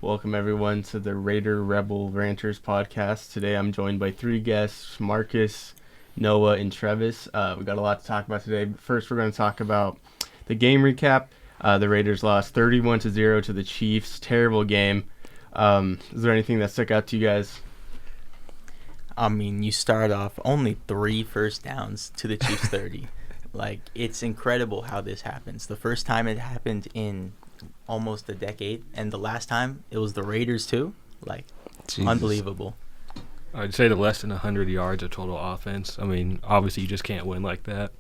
Welcome everyone to the Raider Rebel Ranters podcast. Today I'm joined by three guests, Marcus, Noah, and Travis. We got a lot to talk about today. But first we're going to talk about the game recap. The Raiders lost 31-0 to the Chiefs. Terrible game. Is there anything that stuck out to you guys? I mean, you start off only 3 first downs to the Chiefs 30. It's incredible how this happens. The first time it happened in almost a decade, and the last time it was the Raiders too. Jesus. Unbelievable. I'd say the less than 100 yards of total offense. I mean, obviously you just can't win like that.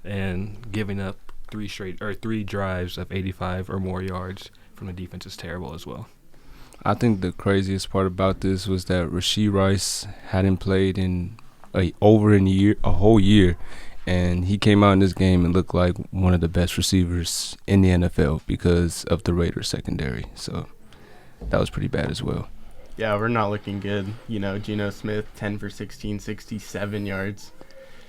And giving up 3 drives of 85 or more yards from the defense is terrible as well. I think the craziest part about this was that Rashee Rice hadn't played in a whole year, and he came out in this game and looked like one of the best receivers in the NFL because of the Raiders secondary. So that was pretty bad as well. Yeah, we're not looking good. Geno Smith, 10 for 16, 67 yards.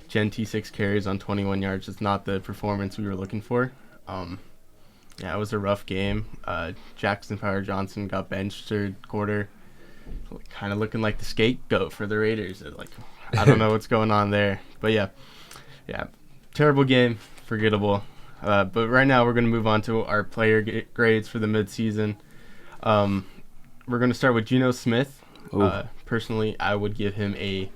Genty, 6 carries on 21 yards. It's not the performance we were looking for. It was a rough game. Jackson Power Johnson got benched third quarter. Kind of looking like the scapegoat for the Raiders. I don't know what's going on there. But yeah, terrible game, forgettable. But right now we're going to move on to our player grades for the midseason. We're going to start with Geno Smith. Personally, I would give him a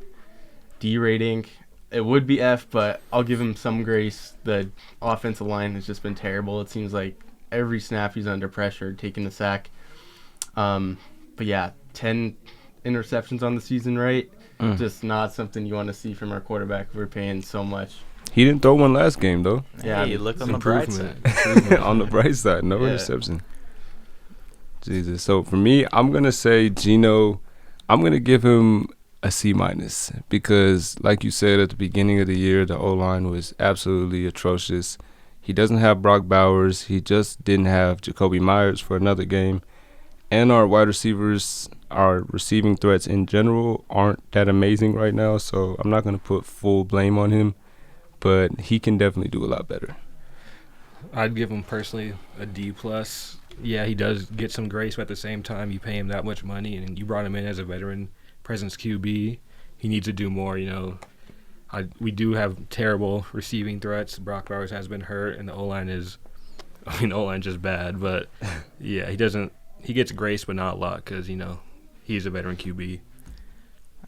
D rating. It would be F, but I'll give him some grace. The offensive line has just been terrible. It seems like every snap he's under pressure, taking a sack. But yeah, 10 interceptions on the season, right? Just not something you want to see from our quarterback. We're paying so much. He didn't throw one last game, though. Yeah, you look on the bright side. On the bright side, no interception. Jesus. So for me, I'm going to say Geno, I'm going to give him a C- because, like you said at the beginning of the year, the O-line was absolutely atrocious. He doesn't have Brock Bowers. He just didn't have Jacoby Myers for another game. And our wide receivers, our receiving threats in general aren't that amazing right now, so I'm not going to put full blame on him, but he can definitely do a lot better. I'd give him personally a D+. Yeah, he does get some grace, but at the same time, you pay him that much money, and you brought him in as a veteran presence QB. He needs to do more, We do have terrible receiving threats. Brock Bowers has been hurt, and the O-line's just bad. But, yeah, he gets grace, but not a lot because, he's a veteran QB.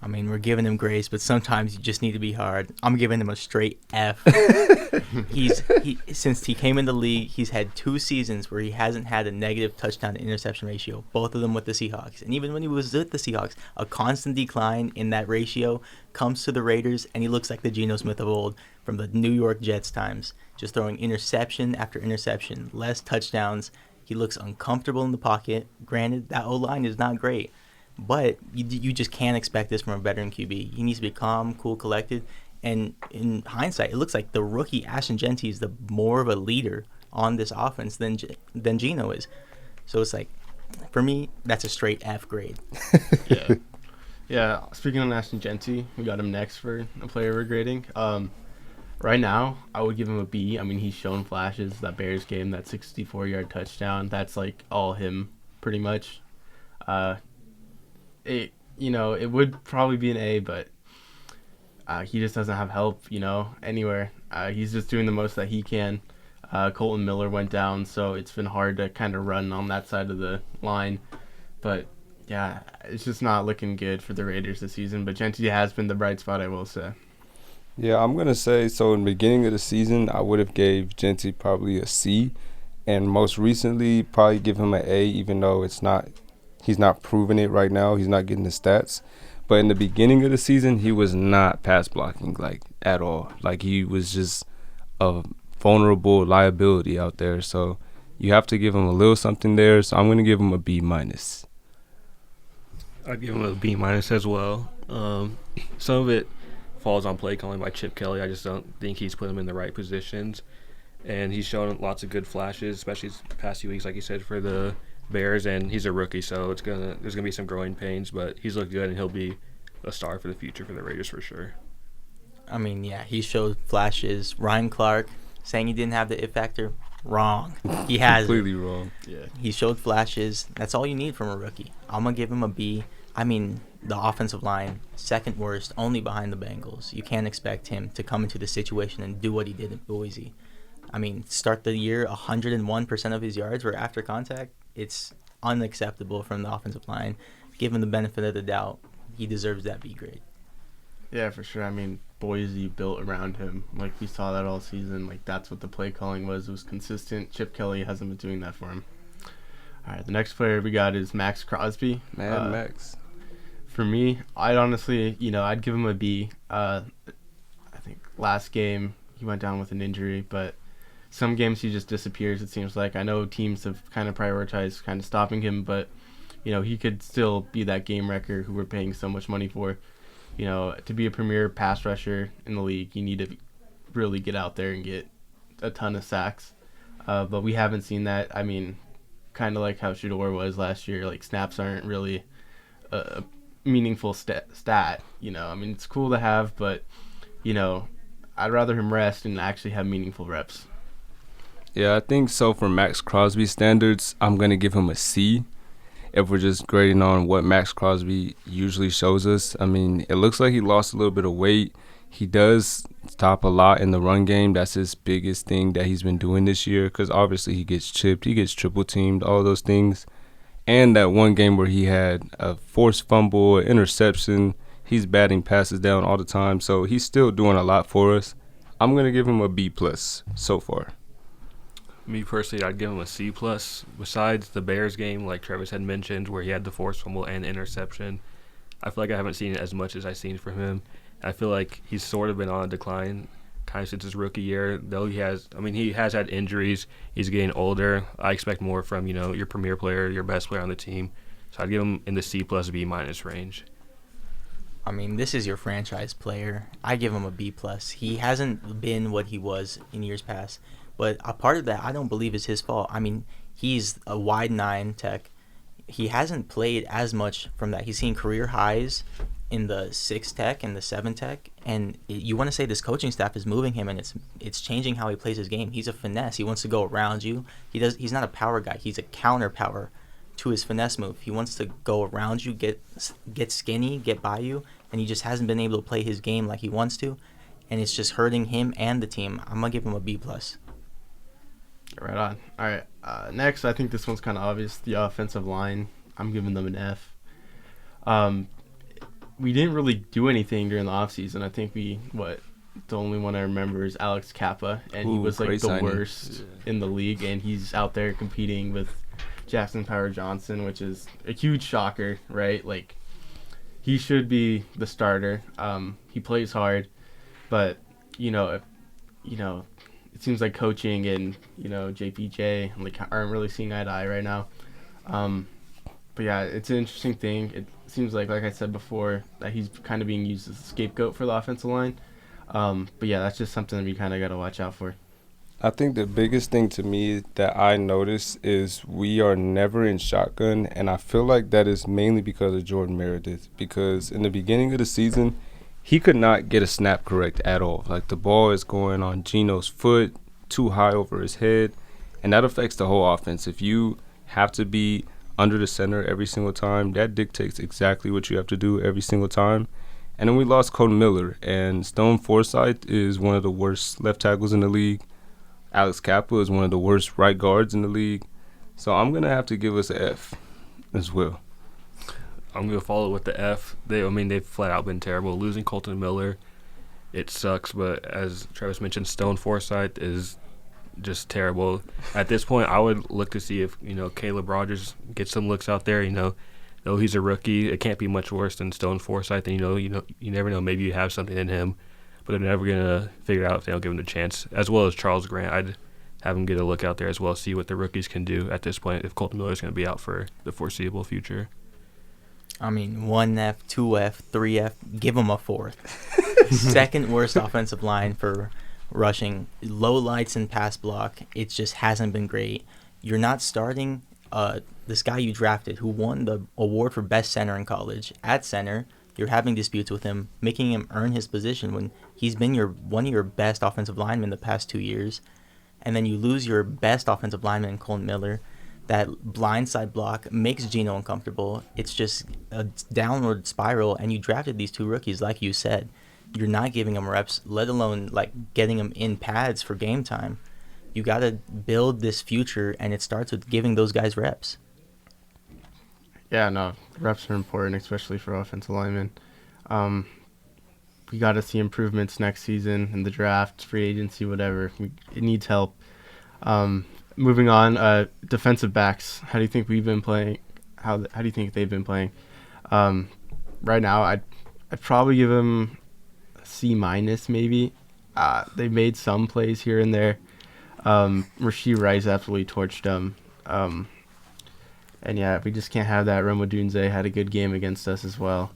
I mean, we're giving him grace, but sometimes you just need to be hard. I'm giving him a straight F. Since he came in the league, he's had 2 seasons where he hasn't had a negative touchdown to interception ratio, both of them with the Seahawks. And even when he was with the Seahawks, a constant decline in that ratio comes to the Raiders, and he looks like the Geno Smith of old from the New York Jets times, just throwing interception after interception, less touchdowns. He looks uncomfortable in the pocket. Granted, that O-line is not great. But you just can't expect this from a veteran QB. He needs to be calm, cool, collected. And in hindsight, it looks like the rookie Ashton Genty is the more of a leader on this offense than Geno is. So it's for me, that's a straight F grade. Yeah. Speaking on Ashton Genty, we got him next for a player we're grading. Right now, I would give him a B. I mean, he's shown flashes. That Bears game, that 64-yard touchdown, that's all him, pretty much. It would probably be an A, but he just doesn't have help, anywhere. He's just doing the most that he can. Colton Miller went down, so it's been hard to kind of run on that side of the line. But, yeah, it's just not looking good for the Raiders this season. But Genty has been the bright spot, I will say. Yeah, I'm going to say, so in the beginning of the season, I would have gave Genty probably a C. And most recently, probably give him an A, even though he's not proving it right now. He's not getting the stats. But in the beginning of the season, he was not pass blocking, at all. He was just a vulnerable liability out there. So you have to give him a little something there. So I'm going to give him a B-. I'd give him a B- as well. Some of it falls on play calling by Chip Kelly. I just don't think he's put him in the right positions. And he's shown lots of good flashes, especially these past few weeks, like you said, for the Bears, and he's a rookie, so there's gonna be some growing pains, but he's looked good, and he'll be a star for the future for the Raiders for sure. I mean, yeah, he showed flashes. Ryan Clark saying he didn't have the it factor, Wrong. He has Completely wrong. Yeah. He showed flashes. That's all you need from a rookie. I'm going to give him a B. I mean, the offensive line, second worst, only behind the Bengals. You can't expect him to come into the situation and do what he did in Boise. I mean, start the year, 101% of his yards were after contact. It's unacceptable from the offensive line. Give him the benefit of the doubt. He deserves that B grade. Yeah, for sure. I mean, Boise built around him. Like, we saw that all season. Like, that's what the play calling was. It was consistent. Chip Kelly hasn't been doing that for him. All right, the next player we got is Max Crosby. Max. For me, I'd honestly, I'd give him a B. I think last game he went down with an injury, but some games he just disappears, it seems like. I know teams have kind of prioritized kind of stopping him, but, he could still be that game wrecker who we're paying so much money for. To be a premier pass rusher in the league, you need to really get out there and get a ton of sacks. But we haven't seen that. I mean, kind of like how Shador was last year. Like, snaps aren't really a meaningful stat. I mean, it's cool to have, but, I'd rather him rest and actually have meaningful reps. Yeah, I think so. For Max Crosby standards, I'm going to give him a C. If we're just grading on what Max Crosby usually shows us. I mean, it looks like he lost a little bit of weight. He does stop a lot in the run game. That's his biggest thing that he's been doing this year, because obviously he gets chipped, he gets triple teamed, all those things. And that one game where he had a forced fumble, an interception, he's batting passes down all the time. So he's still doing a lot for us. I'm going to give him a B+ so far. Me personally, I'd give him a C+. Besides the Bears game, like Travis had mentioned, where he had the forced fumble and interception, I feel like I haven't seen it as much as I've seen from him. I feel like he's sort of been on a decline kind of since his rookie year, though he has had injuries. He's getting older. I expect more from, your premier player, your best player on the team. So I'd give him in the C+, B- range. I mean, this is your franchise player. I give him a B+. He hasn't been what he was in years past. But a part of that, I don't believe is his fault. I mean, he's a wide 9 tech. He hasn't played as much from that. He's seen career highs in the 6 tech and the 7 tech. And you want to say this coaching staff is moving him, and it's changing how he plays his game. He's a finesse. He wants to go around you. He's not a power guy. He's a counter power to his finesse move. He wants to go around you, get skinny, get by you, and he just hasn't been able to play his game like he wants to. And it's just hurting him and the team. I'm going to give him a B+. Right on. All right. Next, I think this one's kind of obvious. The offensive line. I'm giving them an F. We didn't really do anything during the offseason. I think the only one I remember is Alex Kappa, and he was like the worst in the league, and he's out there competing with Jackson Power Johnson, which is a huge shocker, right? Like, he should be the starter. He plays hard, but it seems like coaching and, JPJ aren't really seeing eye to eye right now. But yeah, it's an interesting thing. It seems like I said before, that he's kind of being used as a scapegoat for the offensive line. But yeah, that's just something that we kind of got to watch out for. I think the biggest thing to me that I notice is we are never in shotgun, and I feel like that is mainly because of Jordan Meredith, because in the beginning of the season, he could not get a snap correct at all. Like, the ball is going on Geno's foot, too high over his head, and that affects the whole offense. If you have to be under the center every single time, that dictates exactly what you have to do every single time. And then we lost Colton Miller, and Stone Forsythe is one of the worst left tackles in the league. Alex Kappa is one of the worst right guards in the league. So I'm going to have to give us an F as well. I'm going to follow with the F. They've flat out been terrible. Losing Colton Miller, it sucks, but as Travis mentioned, Stone Forsythe is just terrible. At this point, I would look to see if, Caleb Rogers gets some looks out there. Though he's a rookie, it can't be much worse than Stone Forsythe. And, you never know. Maybe you have something in him, but they're never going to figure it out if they don't give him the chance. As well as Charles Grant, I'd have him get a look out there as well, see what the rookies can do at this point if Colton Miller is going to be out for the foreseeable future. I mean, 1F, 2F, 3F, give him a 4th. Second worst offensive line for rushing. Low lights and pass block. It just hasn't been great. You're not starting this guy you drafted who won the award for best center in college at center. You're having disputes with him, making him earn his position when he's been one of your best offensive linemen the past 2 years. and then you lose your best offensive lineman, Colton Miller. That blindside block makes Geno uncomfortable. It's just a downward spiral, and you drafted these 2 rookies, like you said. You're not giving them reps, let alone like getting them in pads for game time. You got to build this future, and it starts with giving those guys reps. Yeah, no, reps are important, especially for offensive linemen. We got to see improvements next season in the draft, free agency, whatever. It needs help. Moving on, defensive backs. How do you think we've been playing? How do you think they've been playing? Right now, I'd probably give them a C- maybe. They made some plays here and there. Rashee Rice absolutely torched them. And yeah, we just can't have that. Rome Odunze had a good game against us as well.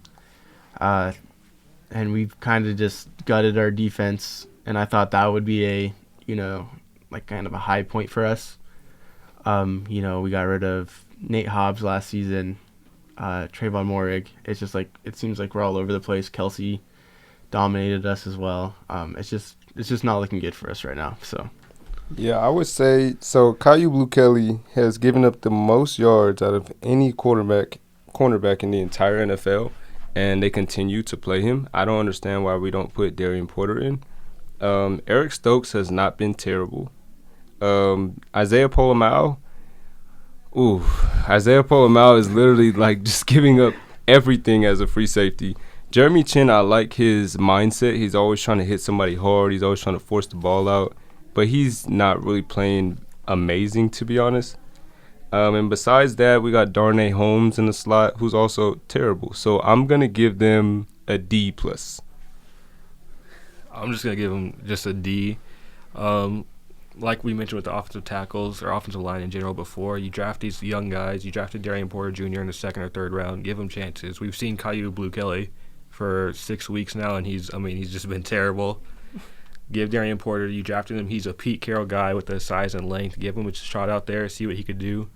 And we've kind of just gutted our defense, and I thought that would be a, like kind of a high point for us. We got rid of Nate Hobbs last season, Trayvon Morig. It's just like, it seems like we're all over the place. Kelsey dominated us as well. It's just not looking good for us right now, so. Yeah, I would say, so Caillou Blue-Kelly has given up the most yards out of any cornerback in the entire NFL, and they continue to play him. I don't understand why we don't put Darian Porter in. Eric Stokes has not been terrible. Isaiah Polamau is literally like just giving up everything as a free safety. Jeremy Chin, I like his mindset. He's always trying to hit somebody hard. He's always trying to force the ball out. But he's not really playing amazing, to be honest. And besides that, we got Darnay Holmes in the slot, who's also terrible. So I'm going to give them a D+. I'm just going to give them just a D. Like we mentioned with the offensive tackles or offensive line in general before, you draft these young guys. You drafted Darian Porter Jr. in the 2nd or 3rd round. Give them chances. We've seen Caillou Blue-Kelly for 6 weeks now, and he's just been terrible. Give Darian Porter, you drafted him. He's a Pete Carroll guy with the size and length. Give him a shot out there, see what he could do.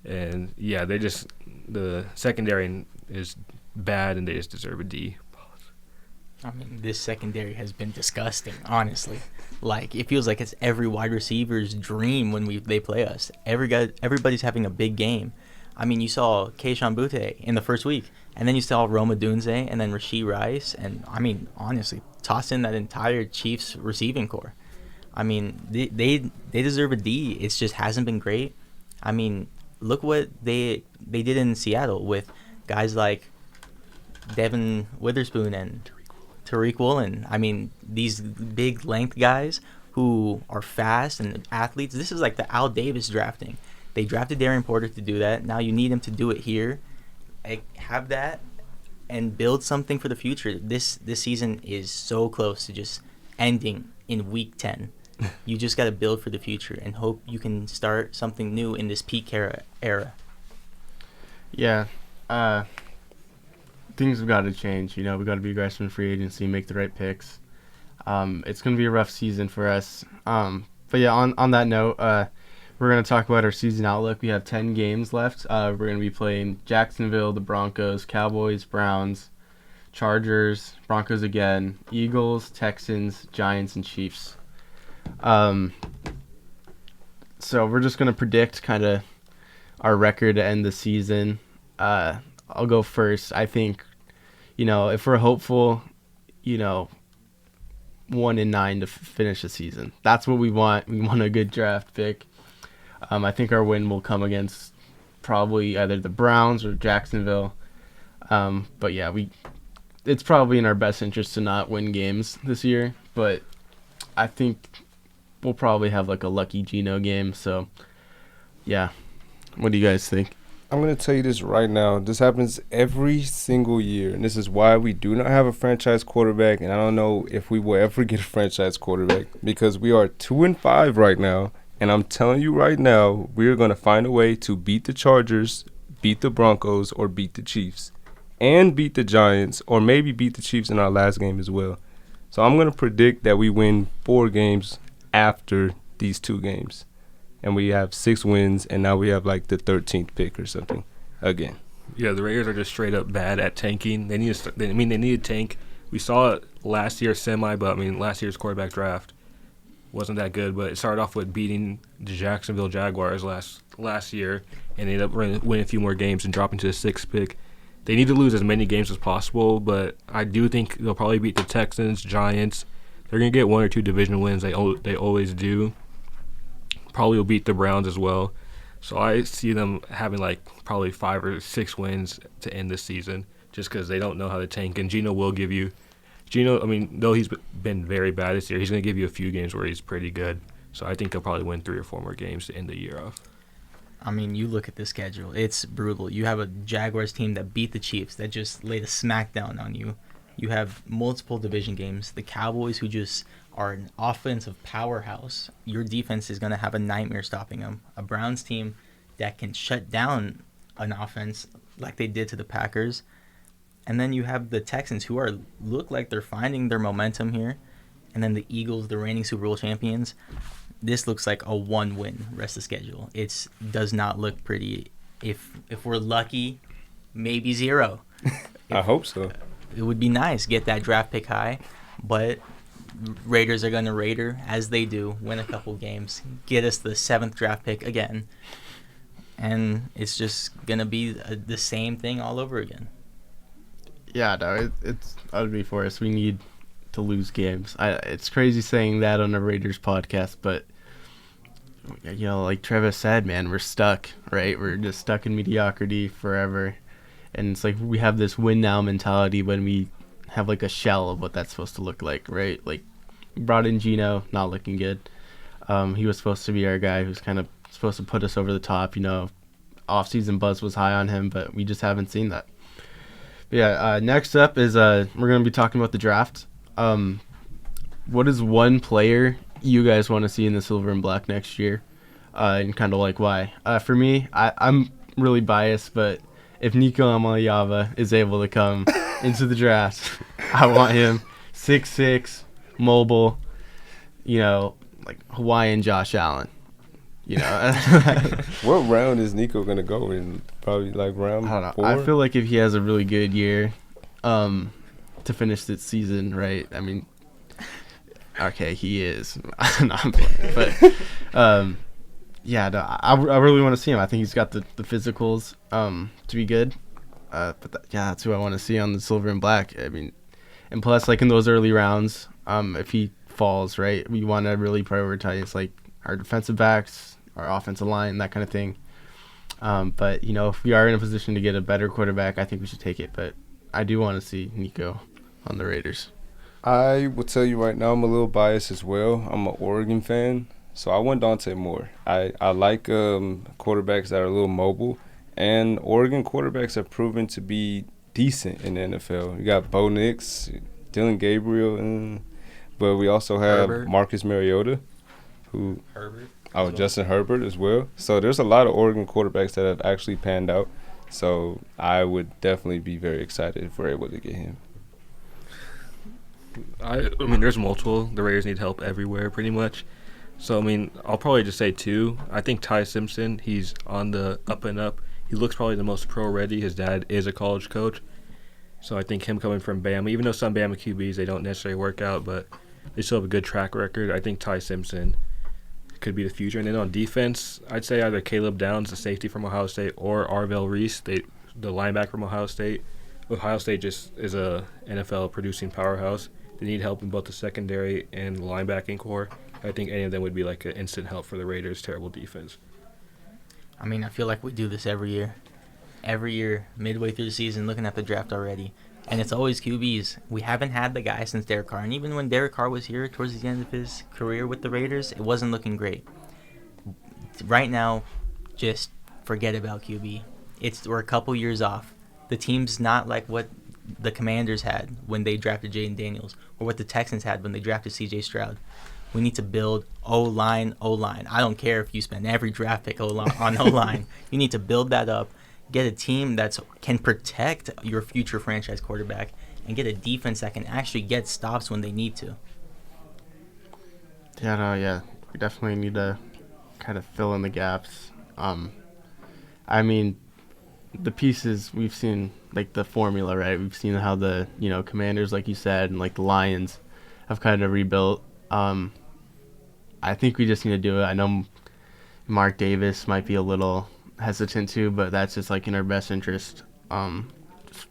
And, yeah, the secondary is bad, and they just deserve a D. I mean, this secondary has been disgusting, honestly. Like, it feels like it's every wide receiver's dream when they play us. Everybody's having a big game. I mean, you saw Keishon Butte in the first week, and then you saw Rome Odunze and then Rashee Rice, and, I mean, honestly, toss in that entire Chiefs receiving core. I mean, they deserve a D. It just hasn't been great. I mean, look what they did in Seattle with guys like Devin Witherspoon and Tariq Woolen. I mean, these big length guys who are fast and athletes. This is like the Al Davis drafting. They drafted Darian Porter to do that. Now you need him to do it here. Have that and build something for the future. This season is so close to just ending in week 10. You just got to build for the future and hope you can start something new in this peak era. Yeah. Things have got to change. We got to be aggressive in free agency, make the right picks. It's going to be a rough season for us. But yeah, on that note, we're going to talk about our season outlook. We have 10 games left. We're going to be playing Jacksonville, the Broncos, Cowboys, Browns, Chargers, Broncos again, Eagles, Texans, Giants, and Chiefs. So we're just going to predict kind of our record to end the season. I'll go first. I think, if we're hopeful, 1-9 to finish the season. That's what we want. We want a good draft pick. I think our win will come against probably either the Browns or Jacksonville. But yeah, it's probably in our best interest to not win games this year. But I think we'll probably have like a lucky Geno game. So yeah, what do you guys think? I'm going to tell you this right now. This happens every single year, and this is why we do not have a franchise quarterback, and I don't know if we will ever get a franchise quarterback because we are 2-5 right now, and I'm telling you right now, we're going to find a way to beat the Chargers, beat the Broncos, or beat the Chiefs, and beat the Giants, or maybe beat the Chiefs in our last game as well. So I'm going to predict that we win 4 games after these 2 games. And we have 6 wins, and now we have like the 13th pick or something again. Yeah, the Raiders are just straight up bad at tanking. They need to tank. We saw it last year but last year's quarterback draft wasn't that good, but it started off with beating the Jacksonville Jaguars last year, and they ended up winning a few more games and dropping to the 6th pick. They need to lose as many games as possible, but I do think they'll probably beat the Texans, Giants. They're going to get 1 or 2 division wins. They always do. Probably will beat the Browns as well. So I see them having like probably 5 or 6 wins to end this season just because they don't know how to tank. And Geno will give you – though he's been very bad this year, he's going to give you a few games where he's pretty good. So I think they'll probably win 3 or 4 more games to end the year off. I mean, you look at the schedule. It's brutal. You have a Jaguars team that beat the Chiefs, that just laid a smackdown on you. You have multiple division games. The Cowboys, who just are an offensive powerhouse. Your defense is going to have a nightmare stopping them. A Browns team that can shut down an offense like they did to the Packers. And then you have the Texans, who look like they're finding their momentum here. And then the Eagles, the reigning Super Bowl champions. This looks like a 1-win rest of schedule. It does not look pretty. If we're lucky, maybe 0. I hope so. It would be nice, get that draft pick high, but Raiders are going to Raider, as they do, win a couple games, get us the 7th draft pick again, and it's just going to be the same thing all over again. Yeah, no, I would be for us. We need to lose games. It's crazy saying that on a Raiders podcast, but like Travis said, man, we're stuck, right? We're just stuck in mediocrity forever, and it's like we have this win now mentality when we have like a shell of what that's supposed to look like, right? Like, we brought in Geno, not looking good. He was supposed to be our guy who's kind of supposed to put us over the top. Off-season buzz was high on him, but we just haven't seen that. But yeah, next up is we're going to be talking about the draft. What is one player you guys want to see in the silver and black next year, and kind of like why? For me, I'm really biased, but if Nico Amaliava is able to come into the draft, I want him 6'6", mobile, like Hawaiian Josh Allen. What round is Nico going to go in? Probably like round 4? I feel like if he has a really good year to finish this season, right? I mean, okay, he is. No, I'm playing. But, yeah, no, I really want to see him. I think he's got the physicals to be good. But that's who I want to see on the silver and black. I mean, and plus, like in those early rounds, if he falls, right, we want to really prioritize like our defensive backs, our offensive line, that kind of thing. But if we are in a position to get a better quarterback, I think we should take it. But I do want to see Nico on the Raiders. I will tell you right now, I'm a little biased as well. I'm an Oregon fan, so I want Dante Moore. I like quarterbacks that are a little mobile, and Oregon quarterbacks have proven to be decent in the NFL. You got Bo Nix, Dylan Gabriel, but we also have Herbert. Marcus Mariota, Herbert. Justin Herbert as well. So there's a lot of Oregon quarterbacks that have actually panned out. So I would definitely be very excited if we're able to get him. I mean, there's multiple. The Raiders need help everywhere, pretty much. So, I mean, I'll probably just say 2. I think Ty Simpson, he's on the up and up. He looks probably the most pro-ready. His dad is a college coach. So I think him coming from Bama, even though some Bama QBs, they don't necessarily work out, but they still have a good track record. I think Ty Simpson could be the future. And then on defense, I'd say either Caleb Downs, the safety from Ohio State, or Arvell Reese, the linebacker from Ohio State. Ohio State just is a NFL producing powerhouse. They need help in both the secondary and the linebacking core. I think any of them would be like an instant help for the Raiders' terrible defense. I mean, I feel like we do this every year. Every year, midway through the season, looking at the draft already. And it's always QBs. We haven't had the guy since Derek Carr. And even when Derek Carr was here towards the end of his career with the Raiders, it wasn't looking great. Right now, just forget about QB. We're a couple years off. The team's not like what the Commanders had when they drafted Jaden Daniels, or what the Texans had when they drafted C.J. Stroud. We need to build O-line. I don't care if you spend every draft pick on O-line. You need to build that up, get a team that can protect your future franchise quarterback, and get a defense that can actually get stops when they need to. Yeah. We definitely need to kind of fill in the gaps. I mean, the pieces we've seen, like the formula, right? We've seen how the Commanders, like you said, and like the Lions have kind of rebuilt. I think we just need to do it. I know Mark Davis might be a little hesitant too, but that's just like in our best interest.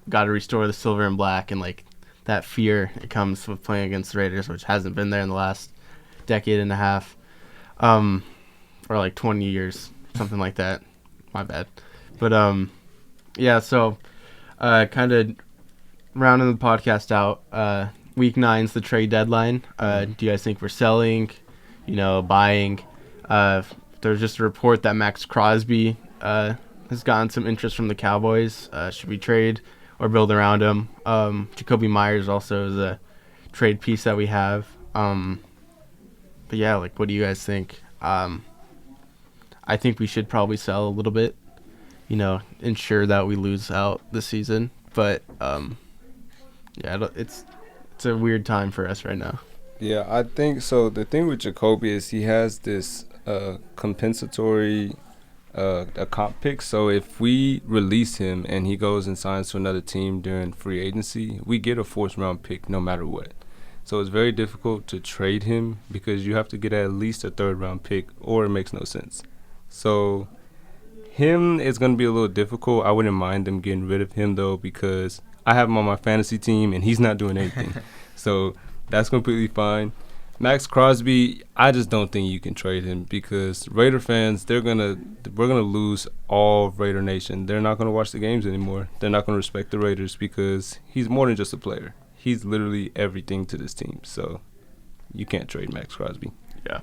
Got to restore the silver and black, and like that fear it comes with playing against the Raiders, which hasn't been there in the last decade and a half, or like 20 years, something like that. My bad. But yeah. So kind of rounding the podcast out. Week 9's the trade deadline. Do you guys think we're selling? Buying? There's just a report that Max Crosby has gotten some interest from the Cowboys. Should we trade or build around him? Jacoby Myers also is a trade piece that we have. But yeah, like, what do you guys think? I think we should probably sell a little bit, ensure that we lose out this season. But yeah, it's a weird time for us right now. Yeah, I think so. The thing with Jacoby is he has this compensatory a comp pick. So if we release him and he goes and signs to another team during free agency, we get a 4th round pick no matter what. So it's very difficult to trade him because you have to get at least a 3rd round pick or it makes no sense. So him is going to be a little difficult. I wouldn't mind them getting rid of him though, because I have him on my fantasy team and he's not doing anything. So that's completely fine. Max Crosby, I just don't think you can trade him because Raider fans, we're gonna lose all Raider Nation. They're not gonna watch the games anymore. They're not gonna respect the Raiders because he's more than just a player. He's literally everything to this team. So you can't trade Max Crosby. Yeah.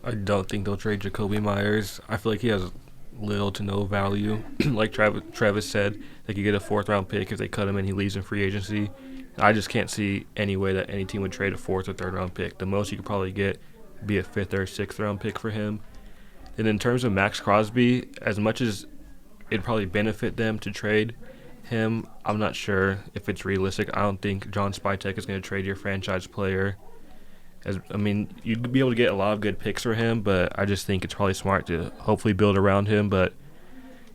I don't think they'll trade Jacoby Myers. I feel like he has little to no value. Like Travis said, they could get a 4th round pick if they cut him and he leaves in free agency. I just can't see any way that any team would trade a 4th or 3rd round pick. The most you could probably get be a 5th or 6th round pick for him. And in terms of Max Crosby, as much as it'd probably benefit them to trade him, I'm not sure if it's realistic. I don't think John Spytek is going to trade your franchise player. You'd be able to get a lot of good picks for him, but I just think it's probably smart to hopefully build around him. But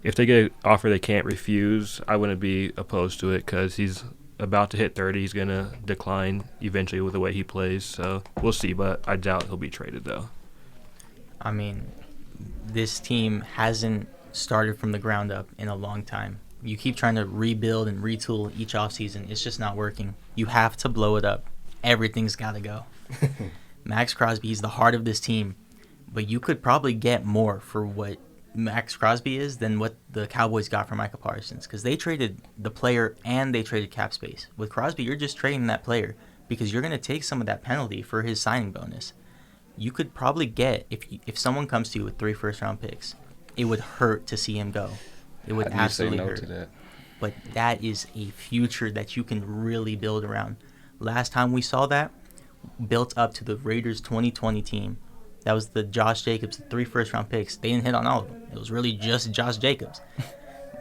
if they get an offer they can't refuse, I wouldn't be opposed to it because he's about to hit 30. He's going to decline eventually with the way he plays. So we'll see, but I doubt he'll be traded, though. I mean, this team hasn't started from the ground up in a long time. You keep trying to rebuild and retool each offseason. It's just not working. You have to blow it up. Everything's got to go. Max Crosby is the heart of this team, but you could probably get more for what Max Crosby is than what the Cowboys got for Micah Parsons because they traded the player and they traded cap space. With Crosby, you're just trading that player because you're going to take some of that penalty for his signing bonus. You could probably get, if someone comes to you with 3 first-round picks, it would hurt to see him go. It would absolutely hurt. To that? But that is a future that you can really build around. Last time we saw that, built up to the Raiders 2020 team. That was the Josh Jacobs, the 3 first-round picks. They didn't hit on all of them. It was really just Josh Jacobs.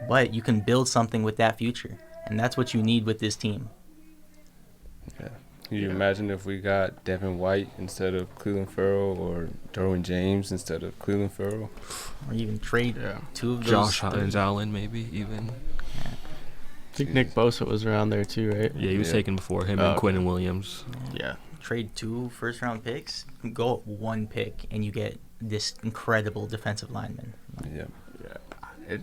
But you can build something with that future, and that's what you need with this team. Yeah. Can you imagine if we got Devin White instead of Cleveland Ferrell or Derwin James instead of Cleveland Ferrell? Or even trade 2 of those. Josh Hines-Allen maybe even. Yeah. I think Nick Bosa was around there too, right? Yeah, he was taken before him and Quinnen Williams. Yeah. Trade 2 first-round picks, go up 1 pick, and you get this incredible defensive lineman. Yeah.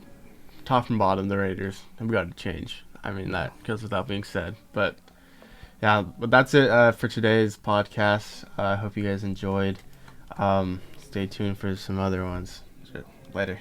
Top and bottom, the Raiders. We got to change. I mean, that goes without being said. But, yeah, but that's it for today's podcast. I hope you guys enjoyed. Stay tuned for some other ones. Later.